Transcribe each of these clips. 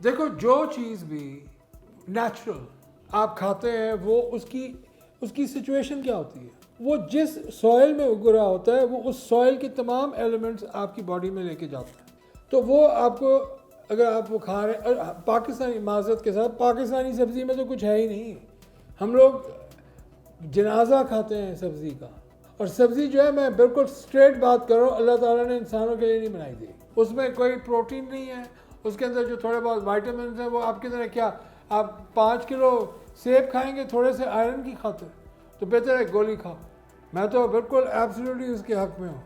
دیکھو جو چیز بھی نیچرل آپ کھاتے ہیں وہ اس کی سچویشن کیا ہوتی ہے، وہ جس سوئل میں اگ رہا ہوتا ہے وہ اس سوئل کے تمام ایلیمنٹس آپ کی باڈی میں لے کے جاتا ہے. تو وہ آپ کو اگر آپ وہ کھا رہے ہیں، پاکستانی معذرت کے ساتھ پاکستانی سبزی میں تو کچھ ہے ہی نہیں. ہم لوگ جنازہ کھاتے ہیں سبزی کا، اور سبزی جو ہے میں بالکل اسٹریٹ بات کر رہا ہوں، اللہ تعالیٰ نے انسانوں کے لیے نہیں بنائی تھی. اس میں کوئی پروٹین نہیں ہے، اس کے اندر جو تھوڑے بہت وائٹامنس ہیں وہ آپ کی طرح کیا آپ 5 کلو سیب کھائیں گے تھوڑے سے آئرن کی خاطر، تو بہتر ہے گولی کھاؤ. میں تو بالکل ایبسلیوٹلی اس کے حق میں ہوں.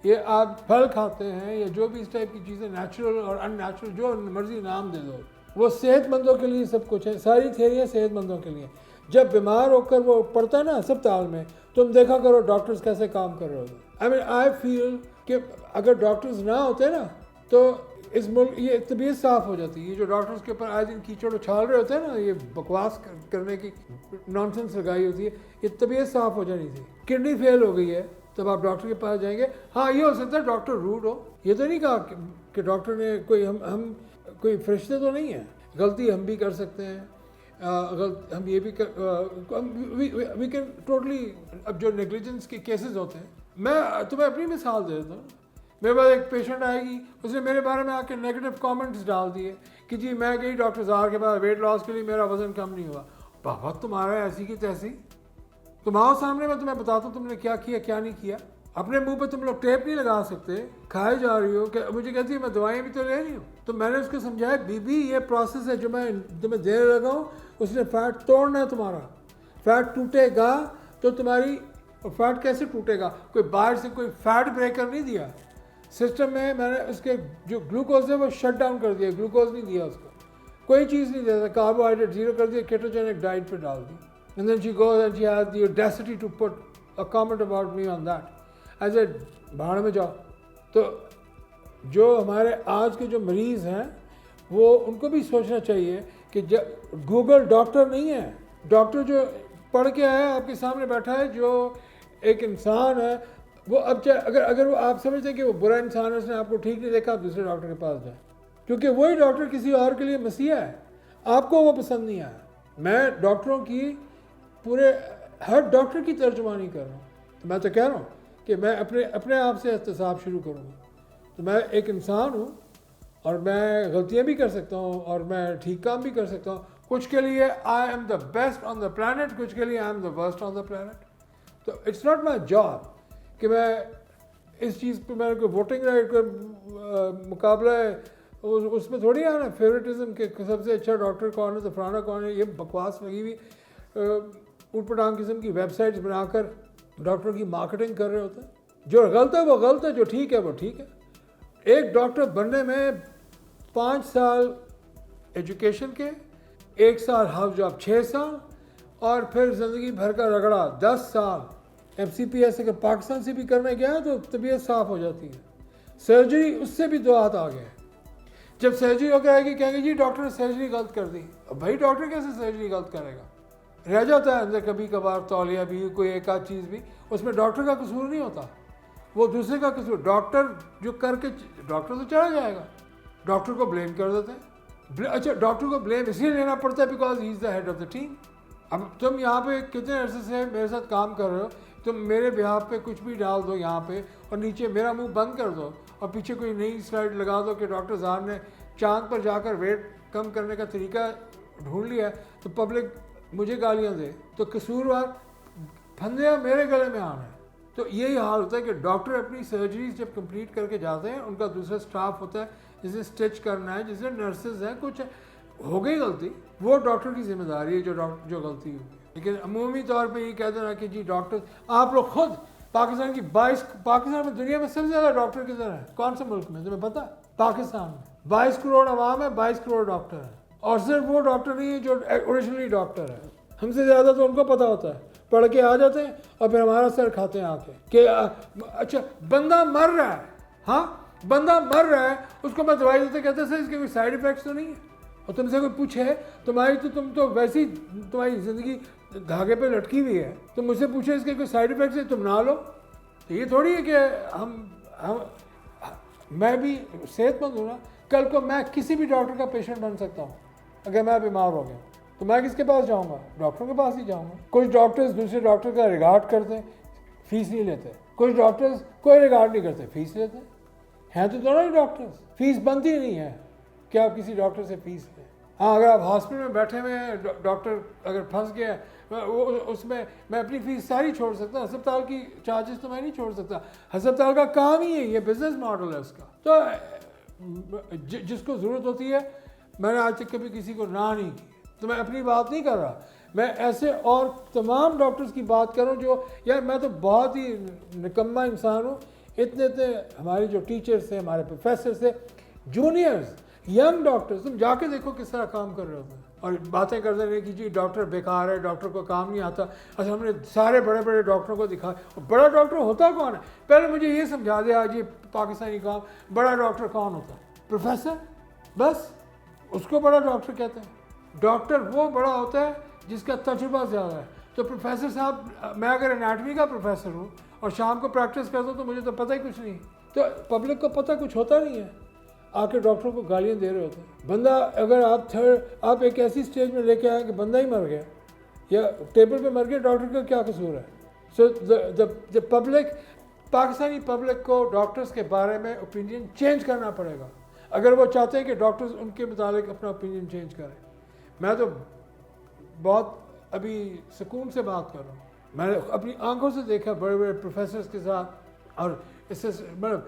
یہ آپ پھل کھاتے ہیں یا جو بھی اس ٹائپ کی چیزیں نیچرل اور ان نیچرل جو مرضی نام دے دو، وہ صحت مندوں کے لیے سب کچھ ہے. ساری تھیریاں صحت مندوں کے لیے. جب بیمار ہو کر وہ پڑتا ہے نا اسپتال میں، تم دیکھا کرو ڈاکٹرز کیسے کام کر رہے ہوتے. آئی فیل کہ اگر ڈاکٹرز نہ ہوتے نا تو اس ملک یہ طبیعت صاف ہو جاتی. یہ جو ڈاکٹرز کے اوپر آئے دن کیچڑ اچھال رہے ہوتے ہیں نا، یہ بکواس کرنے کی نانسنس لگائی ہوتی ہے، یہ طبیعت صاف ہو جانی تھی. کڈنی فیل ہو گئی ہے تب آپ ڈاکٹر کے پاس جائیں گے. ہاں یہ ہو سکتا ہے ڈاکٹر روڈ ہو، یہ تو نہیں کہا کہ ڈاکٹر نے کوئی ہم کوئی فرشتے تو نہیں ہیں، غلطی ہم بھی کر سکتے ہیں. ہم یہ بھی وی کین ٹوٹلی. اب جو نیگلیجنس کے کیسز ہوتے ہیں، میں تمہیں اپنی مثال دے دیتا ہوں. میرے پاس ایک پیشنٹ آئے گی، اس نے میرے بارے میں آ کے نیگیٹو کامنٹس ڈال دیے کہ جی میں گئی ڈاکٹر زہار کے پاس ویٹ لاس کے لیے، میرا وزن کم نہیں ہوا. بابا تمہارا ایسی کی تیسی، تم آؤ سامنے میں تمہیں بتاتا ہوں تم نے کیا کیا کیا نہیں کیا. اپنے منہ پہ تم لوگ ٹیپ نہیں لگا سکتے، کھائے جا رہی ہو. کہ مجھے کہتی ہے میں دوائیں بھی تو لے رہی ہوں. تو میں نے اس کو سمجھایا بی بی یہ پروسیس ہے جو میں تمہیں دے لگا ہوں، اس نے فیٹ توڑنا ہے تمہارا. فیٹ ٹوٹے گا تو تمہاری فیٹ کیسے ٹوٹے گا؟ کوئی باہر سے کوئی فیٹ بریکر نہیں دیا سسٹم میں نے اس کے جو گلوکوز ہے وہ شٹ ڈاؤن کر دیا، گلوکوز نہیں دیا اس کو، کوئی چیز نہیں دیتا، کاربوہائیڈریٹ زیرو کر دیا، کیٹوجینک ڈائٹ پہ ڈال دی. And then she goes and she has the audacity to put a comment about me on that. I said بھاڑ میں جاؤ. تو جو ہمارے آج کے جو مریض ہیں وہ ان کو بھی سوچنا چاہیے کہ گوگل ڈاکٹر نہیں ہے. ڈاکٹر جو پڑھ کے آیا آپ کے سامنے بیٹھا ہے، جو ایک انسان ہے، وہ اب اگر وہ آپ سمجھتے ہیں کہ وہ برا انسان ہے، اس نے آپ کو ٹھیک نہیں دیکھا، آپ دوسرے ڈاکٹر کے پاس جائیں، کیونکہ وہی ڈاکٹر کسی اور کے لیے مسیحا ہے. آپ کو وہ پسند نہیں آیا. میں ڈاکٹروں کی پورے ہر ڈاکٹر کی ترجمانی کر رہا ہوں. تو میں تو کہہ رہا ہوں کہ میں اپنے آپ سے احتساب شروع کروں گا. تو میں ایک انسان ہوں اور میں غلطیاں بھی کر سکتا ہوں اور میں ٹھیک کام بھی کر سکتا ہوں. کچھ کے لیے I am the best on the planet, کچھ کے لیے I am the worst on the planet. تو اٹس ناٹ مائی جاب کہ میں اس چیز پہ میں کوئی ووٹنگ رائٹ کا مقابلہ ہے اس میں تھوڑی آنا فیوریٹزم کہ سب سے اچھا ڈاکٹر کون ہے تو فلانا کون ہے. یہ بکواس لگی ہوئی اوٹ پٹانگ قسم کی ویب سائٹس بنا کر ڈاکٹر کی مارکیٹنگ کر رہے ہوتے ہیں. جو غلط ہے وہ غلط ہے، جو ٹھیک ہے وہ ٹھیک ہے. ایک ڈاکٹر بننے میں 5 سال ایجوکیشن کے، 1 سال ہاؤس جاب 6 سال، اور پھر زندگی بھر کا رگڑا 10 سال. ایم سی پی ایس اگر پاکستان سے بھی کرنے گیا تو طبیعت صاف ہو جاتی ہے. سرجری اس سے بھی 2 ہاتھ آ گئے. جب سرجری ہو کے آئے گی کہیں گے جی ڈاکٹر نے سرجری غلط کر دی. بھائی ڈاکٹر کیسے سرجری غلط کرے گا؟ رہ جاتا ہے اندر کبھی کبھار تولیہ بھی، کوئی ایک آدھ چیز بھی، اس میں ڈاکٹر کا قصور نہیں ہوتا، وہ دوسرے کا قصور. ڈاکٹر جو کر کے ڈاکٹر تو چلا جائے گا، ڈاکٹر کو بلیم کر دیتے ہیں. اچھا ڈاکٹر کو بلیم اس لیے لینا پڑتا ہے because he is the head of the team. اب تم یہاں پہ کتنے عرصے سے میرے ساتھ کام کر رہے ہو، تم میرے بہاف پہ کچھ بھی ڈال دو یہاں پہ اور نیچے میرا منہ بند کر دو اور پیچھے کوئی نئی سلائڈ لگا دو کہ ڈاکٹر زہار نے چاند پر جا کر ویٹ کم کرنے کا طریقہ ڈھونڈ لیا ہے، تو پبلک مجھے گالیاں دے تو قصوروار پھندیاں میرے گلے میں آنا ہے. تو یہی حال ہوتا ہے کہ ڈاکٹر اپنی سرجریز جب کمپلیٹ کر کے جاتے ہیں، ان کا دوسرا سٹاف ہوتا ہے جسے اسٹچ کرنا ہے، جسے نرسز ہیں. کچھ ہو گئی غلطی، وہ ڈاکٹر کی ذمہ داری ہے جو غلطی ہوگی. لیکن عمومی طور پہ یہ کہہ دینا کہ جی ڈاکٹر، آپ لوگ خود پاکستان میں دنیا میں سب سے زیادہ ڈاکٹر کدھر ہیں؟ کون سے ملک میں؟ تمہیں پتہ؟ پاکستان میں 22 کروڑ عوام ہے، 22 کروڑ ڈاکٹر ہیں، اور صرف وہ ڈاکٹر نہیں ہے جو اوریجنلی ڈاکٹر ہے. ہم سے زیادہ تو ان کو پتہ ہوتا ہے، پڑھ کے آ جاتے ہیں اور پھر ہمارا سر کھاتے ہیں آ کے کہ اچھا بندہ مر رہا ہے، ہاں بندہ مر رہا ہے، اس کو میں دوائی دیتے کہتے سر اس کے کوئی سائیڈ افیکٹس تو نہیں ہے. اور تم سے کوئی پوچھے تم تو ویسی تمہاری زندگی دھاگے پہ لٹکی ہوئی ہے، تو مجھ سے پوچھے اس کے کوئی سائیڈ افیکٹس ہے تم نہ لو. تو یہ تھوڑی ہے کہ میں بھی صحت مند ہوں نا. کل کو میں کسی بھی ڈاکٹر کا پیشنٹ بن سکتا ہوں. اگر میں بیمار ہو گیا تو میں کس کے پاس جاؤں گا؟ ڈاکٹر کے پاس ہی جاؤں گا. کچھ ڈاکٹرز دوسرے ڈاکٹر کا ریگارڈ کرتے ہیں, فیس نہیں لیتے. کچھ ڈاکٹرز کوئی ریگارڈ نہیں کرتے, فیس لیتے ہیں. تو دونوں ہی ڈاکٹرز. فیس بنتی نہیں ہے کہ آپ کسی ڈاکٹر سے فیس لیں. ہاں اگر آپ ہاسپٹل میں بیٹھے ہوئے ہیں, ڈاکٹر اگر پھنس گیا اس میں اپنی فیس ساری چھوڑ سکتا ہوں, ہسپتال کی چارجز تو میں نہیں چھوڑ سکتا. ہسپتال کا کام ہی ہے, یہ بزنس ماڈل ہے اس کا. تو جس کو ضرورت ہوتی ہے, میں نے آج تک کبھی کسی کو نہ نہیں کی. تو میں اپنی بات نہیں کر رہا, میں ایسے اور تمام ڈاکٹرز کی بات کروں جو یار میں تو بہت ہی نکما انسان ہوں. اتنے ہمارے جو ٹیچرس تھے, ہمارے پروفیسرس تھے, جونیئرز, ینگ ڈاکٹرز, تم جا کے دیکھو کس طرح کام کر رہے ہوتے ہیں. اور باتیں کرتے رہے کہ جی ڈاکٹر بیکار ہے, ڈاکٹر کو کام نہیں آتا. اچھا ہم نے سارے بڑے بڑے ڈاکٹروں کو دکھایا. بڑا ڈاکٹر ہوتا کون ہے؟ پہلے مجھے یہ سمجھا دیا جی پاکستانی کام, بڑا ڈاکٹر کون ہوتا ہے؟ پروفیسر, بس اس کو بڑا ڈاکٹر کہتے ہیں. ڈاکٹر وہ بڑا ہوتا ہے جس کا تجربہ زیادہ ہے. تو پروفیسر صاحب, میں اگر انیٹمی کا پروفیسر ہوں اور شام کو پریکٹس کرتا ہوں تو مجھے تو پتہ ہی کچھ نہیں. تو پبلک کو پتہ کچھ ہوتا نہیں ہے, آ کے ڈاکٹروں کو گالیاں دے رہے ہوتے ہیں. بندہ اگر آپ ایک ایسی سٹیج میں لے کے آئیں کہ بندہ ہی مر گیا یا ٹیبل پہ مر گیا, ڈاکٹر کا کیا قصور ہے؟ سو دا پبلک, پاکستانی پبلک کو ڈاکٹرز کے بارے میں اوپینین چینج کرنا پڑے گا اگر وہ چاہتے ہیں کہ ڈاکٹرز ان کے متعلق اپنا اوپینین چینج کریں. میں تو بہت ابھی سکون سے بات کر رہا ہوں. میں نے اپنی آنکھوں سے دیکھا بڑے بڑے پروفیسرز کے ساتھ, اور اس سے مطلب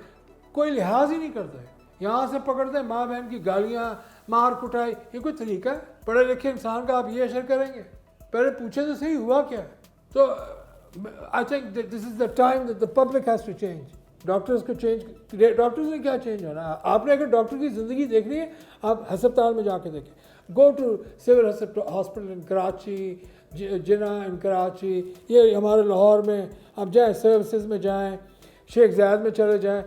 کوئی لحاظ ہی نہیں کرتا ہے. یہاں سے پکڑتے ہیں ماں بہن کی گالیاں, مار کٹائی. یہ کوئی طریقہ ہے پڑھے لکھے انسان کا؟ آپ یہ اشر کریں گے؟ پہلے پوچھیں تو صحیح ہوا کیا ہے. تو I think this is the time that the public has to change. Doctors کو چینج, ڈاکٹرز نے کیا چینج ہونا ہے؟ آپ نے اگر ڈاکٹر کی زندگی دیکھنی ہے آپ ہسپتال میں جا کے دیکھیں. Go to civil hospital in Karachi, Jinnah in Karachi, یہ ہمارے لاہور میں آپ جائیں, سروسز میں جائیں, شیخ زاید میں چلے جائیں.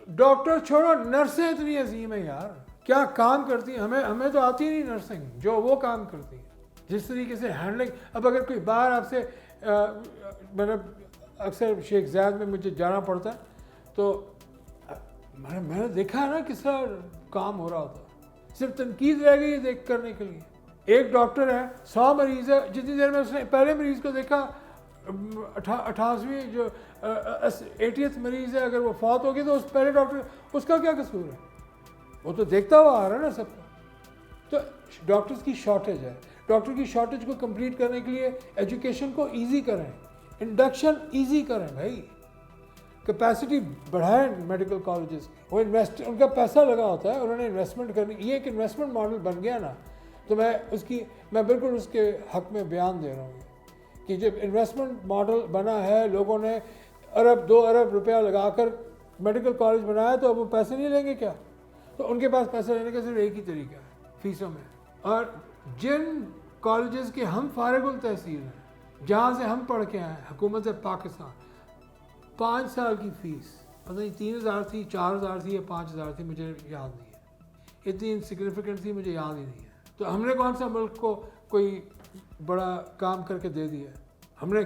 ڈاکٹر چھوڑو, نرسیں اتنی عظیم ہیں یار, کیا کام کرتی ہیں. ہمیں تو آتی نہیں نرسنگ جو وہ کام کرتی ہیں, جس طریقے سے ہینڈلنگ. اب اگر کوئی باہر آپ سے, مطلب اکثر شیخ زاید میں مجھے جانا پڑتا ہے تو میں نے دیکھا ہے نا کس طرح کام ہو رہا ہوتا ہے. صرف تنقید رہ گئی ہے دیکھ کرنے کے لیے. ایک ڈاکٹر ہے, 100 مریض ہے, جتنی دیر میں اس نے پہلے مریض کو دیکھا, 88ویں جو 80th مریض ہے, اگر وہ فوت ہو گئی تو اس پہلے ڈاکٹر, اس کا کیا قصور ہے؟ وہ تو دیکھتا ہوا آ رہا ہے نا سب کو. تو ڈاکٹرز کی شارٹیج ہے. ڈاکٹر کی شارٹیج کو کمپلیٹ کرنے کے لیے ایجوکیشن کو ایزی کریں, انڈکشن ایزی کریں بھائی, کیپیسٹی بڑھائیں میڈیکل کالجز. وہ ان کا پیسہ لگا ہوتا ہے, انہوں نے انویسٹمنٹ کرنی. یہ ایک انویسٹمنٹ ماڈل بن گیا نا, تو میں بالکل اس کے حق میں بیان دے رہا ہوں کہ جب انویسٹمنٹ ماڈل بنا ہے, لوگوں نے ارب 2 ارب روپیہ لگا کر میڈیکل کالج بنایا, تو اب وہ پیسے نہیں لیں گے کیا؟ تو ان کے پاس پیسہ لینے کا صرف ایک ہی طریقہ ہے, فیسوں میں. اور جن کالجز کے ہم فارغ التحصیل ہیں, جہاں سے ہم پڑھ کے آئے ہیں, حکومت پاکستان 5 سال کی فیس پتہ نہیں 3000 تھی, 4000 تھی یا 5000 تھی, مجھے یاد نہیں ہے. اتنی انسگنیفیکنٹ تھی, مجھے یاد ہی نہیں ہے. تو ہم نے کون سا ملک کو کوئی بڑا کام کر کے دے دیا ہے؟ ہم نے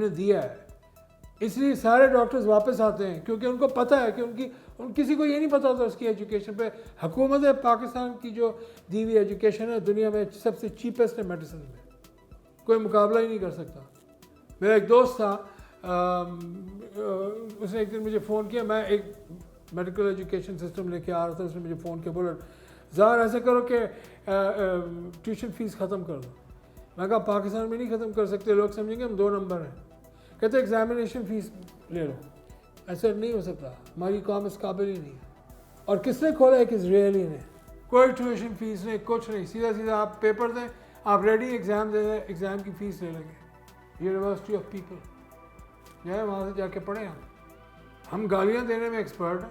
دیا ہے. اس لیے سارے ڈاکٹرز واپس آتے ہیں, کیونکہ ان کو پتہ ہے کہ کسی کو یہ نہیں پتا ہوتا اس کی ایجوکیشن پہ. حکومت پاکستان کی جو دی ہوئی ایجوکیشن ہے دنیا میں سب سے چیپسٹ ہے میڈیسن میں, کوئی مقابلہ ہی نہیں کر سکتا. میرا ایک دوست تھا, اس نے ایک دن مجھے فون کیا, میں ایک میڈیکل ایجوکیشن سسٹم لے کے آ رہا تھا. اس نے مجھے فون کیا, بولا ظاہر ایسا کرو کہ ٹیوشن فیس ختم کر دو. میں کہا پاکستان میں نہیں ختم کر سکتے, لوگ سمجھیں گے ہم 2 نمبر ہیں. کہتے ایگزامینیشن فیس لے لو. ایسا نہیں ہو سکتا, ہماری قوم اس قابل ہی نہیں ہے. اور کس نے کھولا؟ ایک اسرائیلی نے. کوئی ٹیوشن فیس نہیں, کچھ نہیں, سیدھا آپ پیپر دیں, آپ ریڈی ایگزام دے دیں, ایگزام کی فیس لے لیں گے. یونیورسٹی آف پیپل جائیں, وہاں سے جا کے پڑھیں. ہم گالیاں دینے میں ایکسپرٹ ہیں,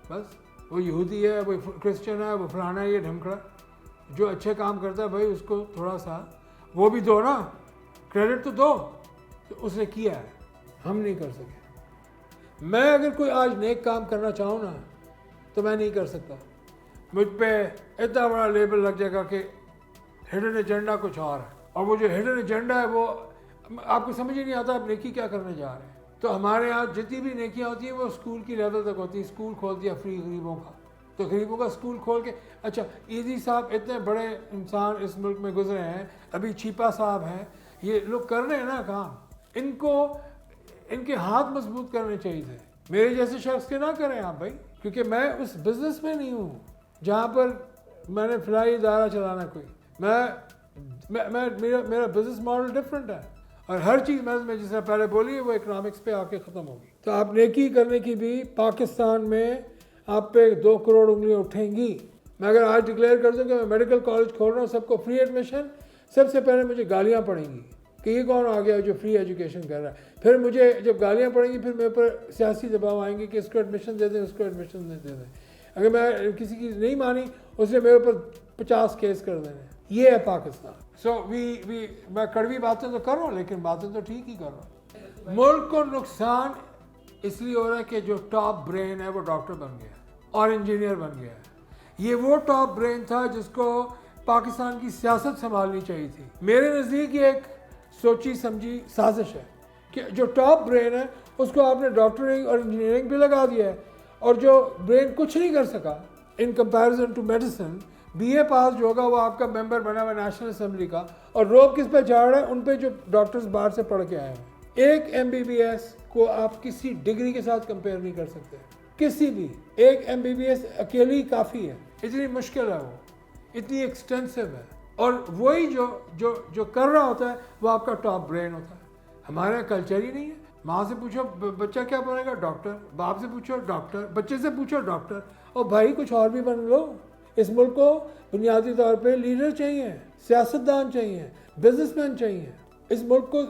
بس وہ یہودی ہے, وہ کرسچن ہے, وہ فلانا ہے, یہ ڈھمکڑا. جو اچھے کام کرتا ہے بھائی اس کو تھوڑا سا وہ بھی دو نا, کریڈٹ تو دو. تو اس نے کیا ہے, ہم نہیں کر سکے. میں اگر کوئی آج نیک کام کرنا چاہوں نا تو میں نہیں کر سکتا. مجھ پہ اتنا بڑا لیبل لگ جائے گا کہ ہڈن ایجنڈا کچھ اور ہے, اور وہ جو ہڈن ایجنڈا ہے وہ آپ کو سمجھ ہی نہیں آتا آپ نیکی کیا کرنے جا رہے ہیں. تو ہمارے یہاں جتنی بھی نیکیاں ہوتی ہیں وہ اسکول کی لیول تک ہوتی ہے. اسکول کھول دیا فری غریبوں کا, تو غریبوں کا اسکول کھول کے, اچھا ایزی صاحب اتنے بڑے انسان اس ملک میں گزرے ہیں, ابھی چھیپا صاحب ہیں, یہ لوگ کر رہے ہیں نا کام, ان کو ان کے ہاتھ مضبوط کرنے چاہیے تھے. میرے جیسے شخص کے نہ کریں آپ بھائی, کیونکہ میں اس بزنس میں نہیں ہوں جہاں پر میں نے فلاحی ادارہ چلانا کوئی. میرا بزنس ماڈل ڈفرینٹ ہے, اور ہر چیز میں جس طرح پہلے بولی ہے وہ اکنامکس پہ آ کے ختم ہوگی. تو آپ نیکی کرنے کی بھی پاکستان میں آپ پہ 2 کروڑ انگلیاں اٹھیں گی. میں اگر آج ڈکلیئر کر دوں کہ میں میڈیکل کالج کھول رہا ہوں, سب کو فری ایڈمیشن, سب سے پہلے مجھے گالیاں پڑیں گی کہ یہ کون آ گیا جو فری ایجوکیشن کر رہا ہے. پھر مجھے جب گالیاں پڑیں گی پھر میرے پر سیاسی دباؤ آئیں گے کہ اس کو ایڈمیشن دے دیں, اس کو ایڈمیشن دے دیں. اگر میں کسی کی نہیں مانی, اس نے میرے اوپر 50 کیس کر دینے. یہ ہے پاکستان. سو میں کڑوی باتیں تو کر رہا ہوں لیکن باتیں تو ٹھیک ہی کر رہا ہوں. ملک کو نقصان اس لیے ہو رہا ہے کہ جو ٹاپ برین ہے وہ ڈاکٹر بن گیا اور انجینئر بن گیا ہے. یہ وہ ٹاپ برین تھا جس کو پاکستان کی سیاست سنبھالنی چاہیے تھی. میرے نزدیک یہ ایک سوچی سمجھی سازش ہے کہ جو ٹاپ برین ہے اس کو آپ نے ڈاکٹرنگ اور انجینئرنگ پہ لگا دیا ہے, اور جو برین کچھ نہیں کر سکا in comparison to medicine, B A pass جو ہوگا وہ آپ کا ممبر بنا ہوا نیشنل اسمبلی کا, اور روب کس پہ جھاڑ رہا ہے, ان پہ جو ڈاکٹرز باہر سے پڑھ کے آئے ہیں. ایک MBBS کو آپ کسی ڈگری کے ساتھ کمپیئر نہیں کر سکتے, کسی بھی. ایک MBBS اکیلی کافی ہے, اتنی مشکل ہے وہ, اتنی ایکسٹینسو ہے, اور وہی جو کر رہا ہوتا ہے وہ آپ کا ٹاپ برین ہوتا ہے. ہمارے کلچر ہی نہیں ہے. ماں سے پوچھو بچہ کیا بنے گا, ڈاکٹر. باپ سے پوچھو ڈاکٹر, بچے سے پوچھو ڈاکٹر. اور بھائی کچھ اور بھی بن لو. اس ملک کو بنیادی طور پہ لیڈر چاہیے, سیاستدان چاہیے, بزنس مین چاہیے. اس ملک کو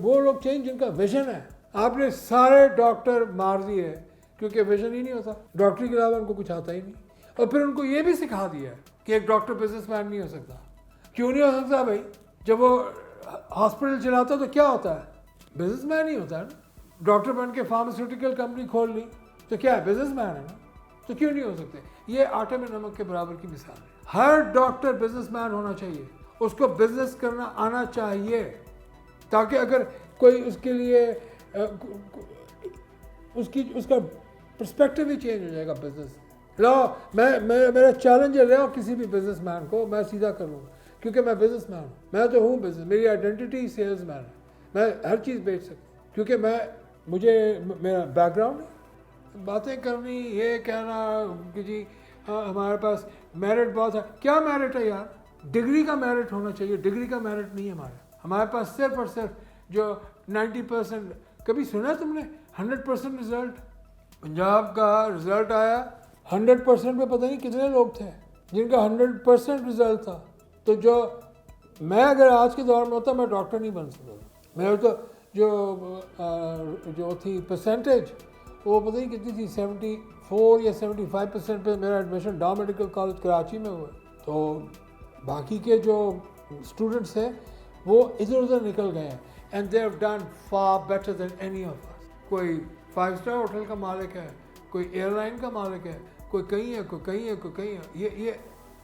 وہ لوگ چاہیے جن کا ویژن ہے. آپ نے سارے ڈاکٹر مار دیے کیونکہ ویژن ہی نہیں ہوتا. ڈاکٹری کے علاوہ ان کو کچھ آتا ہی نہیں, اور پھر ان کو یہ بھی سکھا دیا کہ ایک ڈاکٹر بزنس مین نہیں ہو سکتا. کیوں نہیں ہو سکتا بھائی؟ جب وہ ہاسپٹل چلاتا تو کیا ہوتا ہے, بزنس مین ہی ہوتا ہے نا. ڈاکٹر بن کے فارماسیوٹیکل کمپنی کھول لی تو کیا ہے, بزنس مین ہے نا. تو کیوں نہیں ہو سکتے؟ یہ آٹے میں نمک کے برابر کی مثال ہے. ہر ڈاکٹر بزنس مین ہونا چاہیے, اس کو بزنس کرنا آنا چاہیے, تاکہ اگر کوئی اس کے لیے اس کا پرسپیکٹو ہی چینج ہو جائے گا. بزنس لاؤ, میرا چیلنج ہے, لاؤ کسی بھی بزنس مین کو, میں سیدھا کر لوں گا کیونکہ میں بزنس مین ہوں. میں تو ہوں بزنس, میری آئیڈینٹی سیلز مین ہے. میں ہر چیز بیچ سکتا ہوں کیونکہ مجھے میرا بیک گراؤنڈ ہے. باتیں کرنی, یہ کہنا کہ جی ہمارے پاس میرٹ بہت ہے. کیا میرٹ ہے یار؟ ڈگری کا میرٹ ہونا چاہیے. ڈگری کا میرٹ نہیں ہے ہمارے پاس صرف اور صرف جو 90%. کبھی سنا تم نے 100% رزلٹ؟ پنجاب کا رزلٹ آیا 100% پہ پتہ نہیں کتنے لوگ تھے جن کا 100% رزلٹ تھا. تو میں اگر آج کے دور میں ہوتا میں ڈاکٹر نہیں بن سکتا. میرے تو جو تھی پرسنٹیج وہ پتہ نہیں کتنی تھی, 74 یا 75% پہ میرا ایڈمیشن ڈاؤ میڈیکل کالج کراچی میں ہوا. تو باقی کے جو اسٹوڈنٹس ہیں وہ ادھر ادھر نکل گئے ہیں, and they have done far better than any of us. کوئی 5 اسٹار ہوٹل کا مالک ہے, کوئی ایئر لائن کا مالک ہے, کوئی کہیں ہے, کوئی کہیں ہے, کوئی کہیں ہے. یہ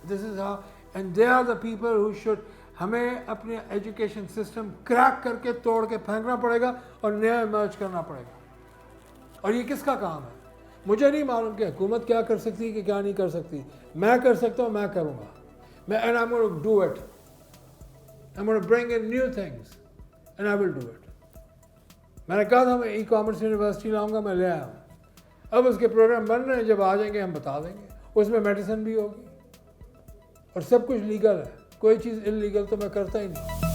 this is how, and they are the people who should. ہمیں اپنے ایجوکیشن سسٹم کریک کر کے توڑ کے پھینکنا پڑے گا اور نیا ایمرج کرنا پڑے گا. اور یہ کس کا کام ہے؟ مجھے نہیں معلوم کہ حکومت کیا کر سکتی کہ کیا نہیں کر سکتی. میں کر سکتا ہوں, میں کروں گا. And I'm going to do it. I'm going to bring in new things and I will do it. میں نے کہا تھا میں ای کامرس یونیورسٹی لاؤں گا, میں لے آیا ہوں. اب اس کے پروگرام بن رہے ہیں, جب آ جائیں گے ہم بتا دیں گے. اس میں میڈیسن بھی ہوگی اور سب کچھ لیگل ہے. کوئی چیز انلیگل تو میں کرتا ہی نہیں.